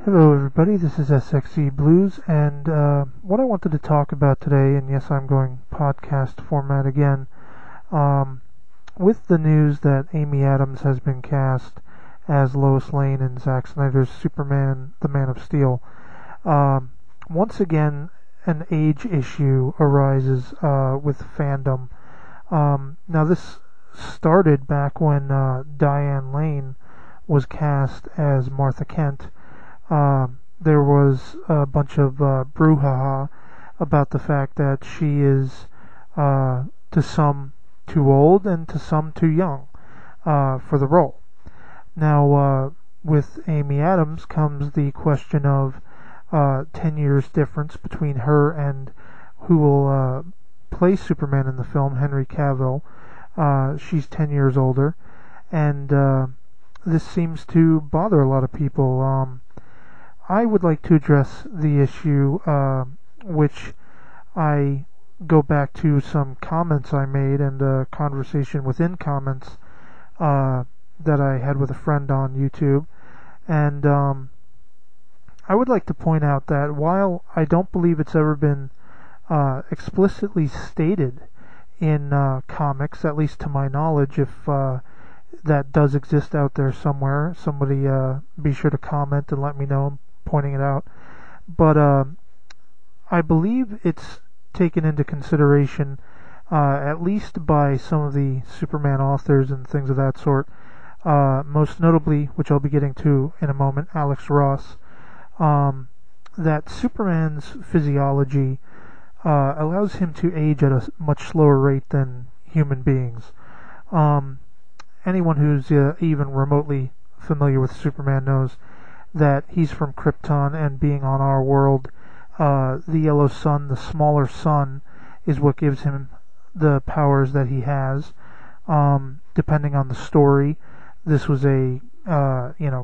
Hello everybody, this is SXE Blues, and what I wanted to talk about today, and yes, I'm going podcast format again, with the news that Amy Adams has been cast as Lois Lane in Zack Snyder's Superman, the Man of Steel. Once again, an age issue arises with fandom. Now this started back when Diane Lane was cast as Martha Kent. There was a bunch of brouhaha about the fact that she is to some too old and to some too young for the role. Now, with Amy Adams comes the question of 10 years difference between her and who will play Superman in the film, Henry Cavill. She's 10 years older, and this seems to bother a lot of people. I would like to address the issue, which I go back to some comments I made and a conversation within comments that I had with a friend on YouTube. And I would like to point out that while I don't believe it's ever been explicitly stated in comics, at least to my knowledge, if that does exist out there somewhere, somebody be sure to comment and let me know, pointing it out. But I believe it's taken into consideration, at least by some of the Superman authors and things of that sort, most notably, which I'll be getting to in a moment, Alex Ross, that Superman's physiology allows him to age at a much slower rate than human beings. Anyone who's even remotely familiar with Superman knows that he's from Krypton, and being on our world, the yellow sun, the smaller sun, is what gives him the powers that he has. Depending on the story, this was a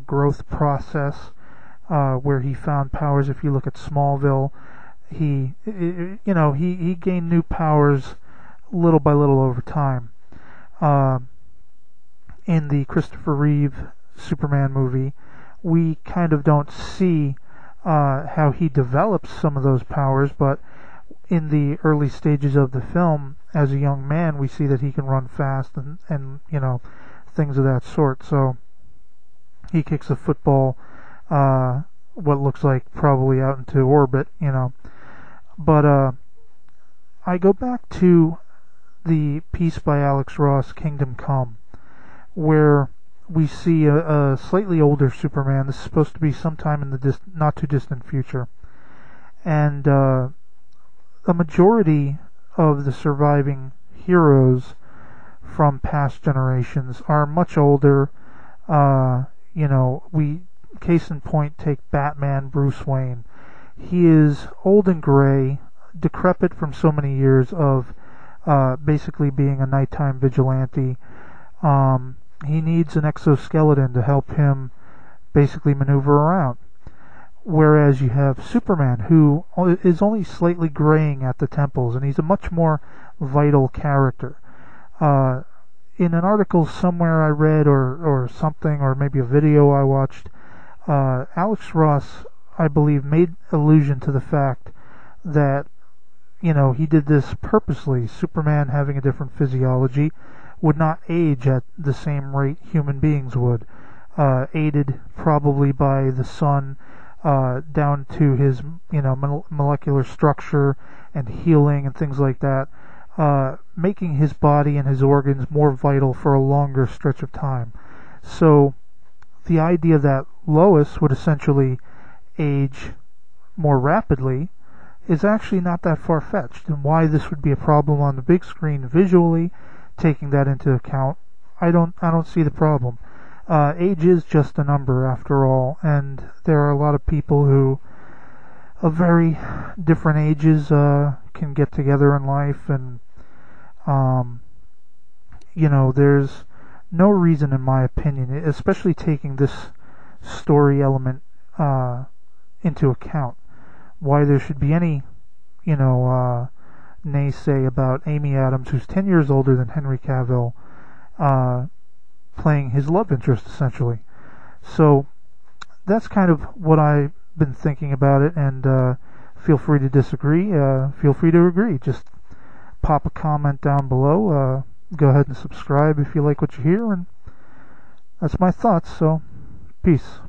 growth process where he found powers. If you look at Smallville, he gained new powers little by little over time. In the Christopher Reeve Superman movie, we kind of don't see how he develops some of those powers, but in the early stages of the film, as a young man, we see that he can run fast and things of that sort. So he kicks a football, what looks like probably out into orbit, But I go back to the piece by Alex Ross, Kingdom Come, where we see a slightly older Superman. This is supposed to be sometime in the not too distant future, and a majority of the surviving heroes from past generations are much older. Case in point, take Batman, Bruce Wayne. He is old and gray, decrepit from so many years of basically being a nighttime vigilante. He needs an exoskeleton to help him basically maneuver around. Whereas you have Superman, who is only slightly graying at the temples, and he's a much more vital character. In an article somewhere I read, or something, or maybe a video I watched, Alex Ross, I believe, made allusion to the fact that, he did this purposely. Superman, having a different physiology, would not age at the same rate human beings would, aided probably by the sun, down to his molecular structure and healing and things like that, making his body and his organs more vital for a longer stretch of time. So the idea that Lois would essentially age more rapidly is actually not that far-fetched, and why this would be a problem on the big screen visually, taking that into account, I don't see the problem. Age is just a number after all, and there are a lot of people who, of very different ages, can get together in life, and there's no reason, in my opinion, especially taking this story element into account, why there should be any naysay about Amy Adams, who's 10 years older than Henry Cavill, playing his love interest, essentially. So that's kind of what I've been thinking about it, and feel free to disagree, feel free to agree. Just pop a comment down below, go ahead and subscribe if you like what you hear, and that's my thoughts. So peace.